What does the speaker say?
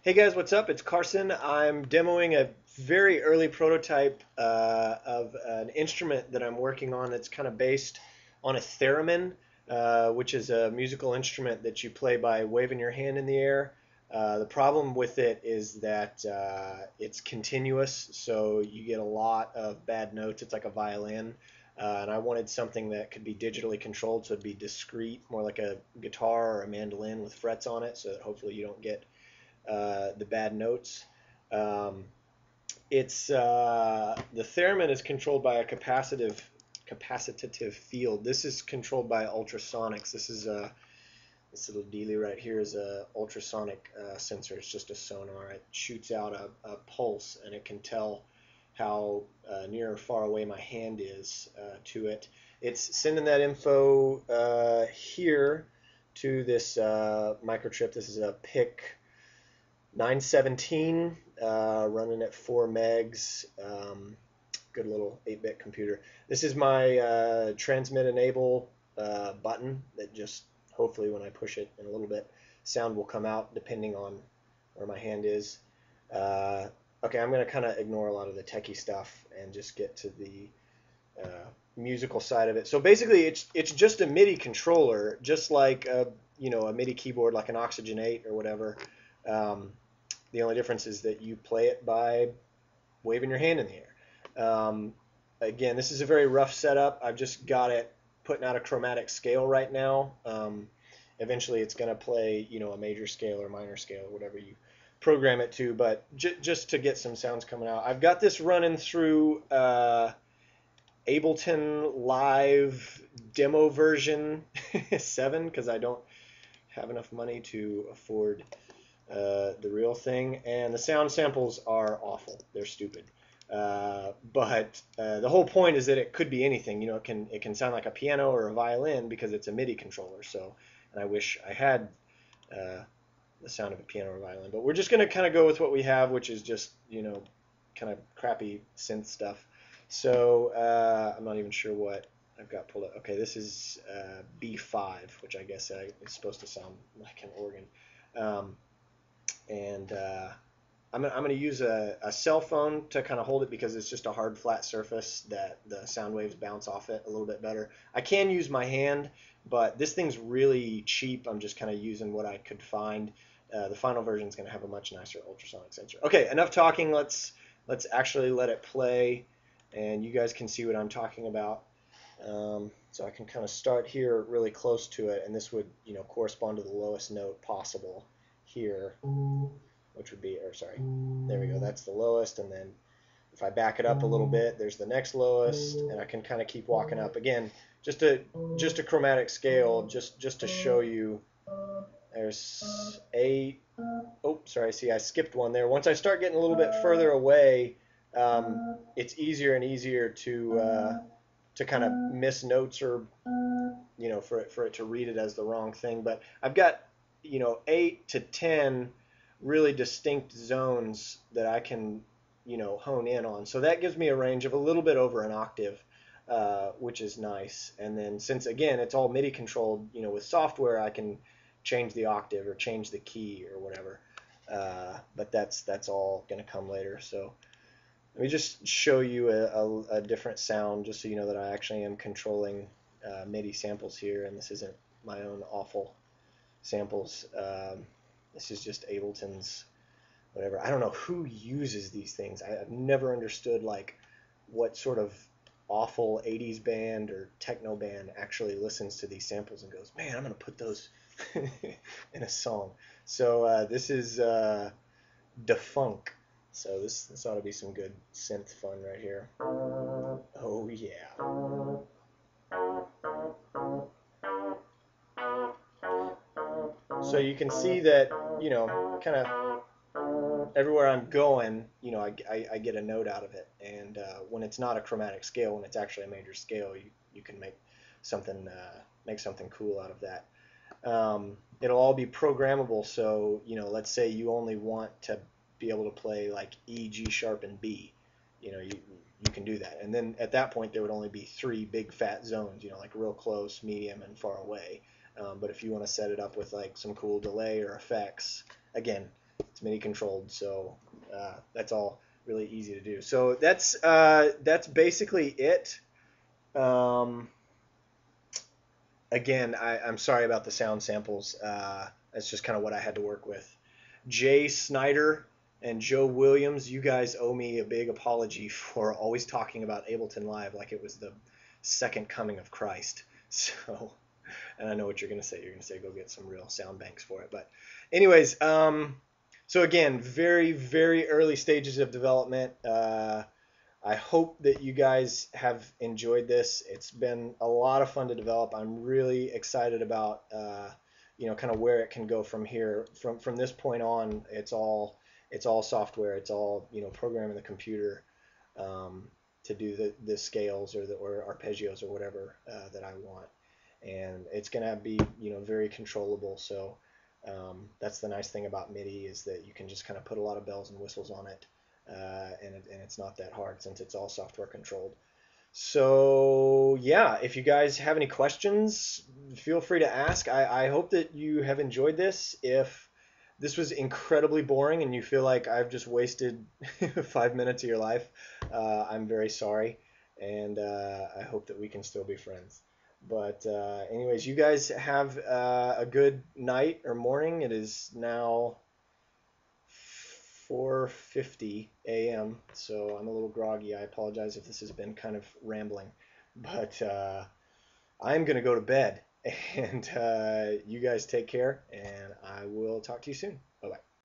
Hey guys, what's up? It's Carson. I'm demoing a very early prototype of an instrument that I'm working on that's kind of based on a theremin, which is a musical instrument that you play by waving your hand in the air. The problem with it is that it's continuous, so you get a lot of bad notes. It's like a violin. And I wanted something that could be digitally controlled, so it'd be discrete, more like a guitar or a mandolin with frets on it, so that hopefully you don't get the bad notes. Um, it's The theremin is controlled by a capacitative field. This is controlled by ultrasonics. This little dealy right here is a ultrasonic sensor. It's just a sonar. It shoots out a pulse, and it can tell how near or far away my hand is to it. It's sending that info here to this microchip. This is a PIC 917 running at 4 megs. Good little 8-bit computer. This is my transmit enable button that just hopefully when I push it in a little bit, sound will come out depending on where my hand is. Okay, I'm going to kind of ignore a lot of the techie stuff and just get to the musical side of it. So basically, it's just a MIDI controller, just like a MIDI keyboard, like an Oxygen 8 or whatever. The only difference is that you play it by waving your hand in the air. Again, this is a very rough setup. I've just got it putting out a chromatic scale right now. Eventually, it's going to play, a major scale or minor scale or whatever you program it to. But just to get some sounds coming out, I've got this running through Ableton Live demo version 7 because I don't have enough money to afford the real thing, and the sound samples are awful. They're stupid. But the whole point is that it could be anything. It can sound like a piano or a violin because it's a MIDI controller. So, and I wish I had the sound of a piano or violin. But we're just going to kind of go with what we have, which is just kind of crappy synth stuff. So I'm not even sure what I've got pulled up. Okay, this is B5, which I guess is supposed to sound like an organ. And I'm going to use a cell phone to kind of hold it because it's just a hard flat surface that the sound waves bounce off it a little bit better. I can use my hand, but this thing's really cheap. I'm just kind of using what I could find. The final version is going to have a much nicer ultrasonic sensor. Okay, enough talking. Let's actually let it play, and you guys can see what I'm talking about. So I can kind of start here really close to it, and this would correspond to the lowest note possible here, which would be, or sorry, there we go, that's the lowest, and then if I back it up a little bit, there's the next lowest, and I can kind of keep walking up. Again, just a chromatic scale, just to show you. There's 8. Oh, sorry, see, I skipped one there. Once I start getting a little bit further away, it's easier and easier to kind of miss notes or for it to read it as the wrong thing. But I've got 8 to 10 really distinct zones that I can hone in on. So that gives me a range of a little bit over an octave, which is nice. And then since again it's all MIDI controlled, with software I can change the octave or change the key or whatever. But that's all going to come later. So let me just show you a different sound just so you know that I actually am controlling MIDI samples here, and this isn't my own awful samples. This is just Ableton's whatever. I don't know who uses these things. I've never understood like what sort of awful 80s band or techno band actually listens to these samples and goes, man, I'm going to put those in a song. So this is Defunk. So this ought to be some good synth fun right here. Oh yeah. So you can see that, kind of everywhere I'm going, I get a note out of it. And when it's not a chromatic scale, when it's actually a major scale, you can make something cool out of that. It'll all be programmable. So, let's say you only want to be able to play like E, G sharp, and B. You can do that. And then at that point, there would only be 3 big fat zones, like real close, medium, and far away. But if you want to set it up with like some cool delay or effects, again, It's MIDI controlled, so that's all really easy to do. So that's basically it. Um, Again, I'm sorry about the sound samples. That's just kind of what I had to work with. Jay Snyder and Joe Williams, you guys owe me a big apology for always talking about Ableton Live like it was the second coming of Christ. So, and I know what you're going to say. You're going to say go get some real sound banks for it. But anyways, so again, very, very early stages of development. I hope that you guys have enjoyed this. It's been a lot of fun to develop. I'm really excited about kind of where it can go from here. From this point on, it's all software. It's all programming the computer to do the scales or arpeggios or whatever that I want, and it's gonna be very controllable. So that's the nice thing about MIDI, is that you can just kind of put a lot of bells and whistles on it. And it's not that hard since it's all software controlled. So yeah, if you guys have any questions, feel free to ask. I hope that you have enjoyed this. If this was incredibly boring and you feel like I've just wasted 5 minutes of your life, I'm very sorry, and I hope that we can still be friends. But anyways, you guys have a good night or morning. It is now 4:50 a.m. So I'm a little groggy. I apologize if this has been kind of rambling, but I'm gonna go to bed. And you guys take care, and I will talk to you soon.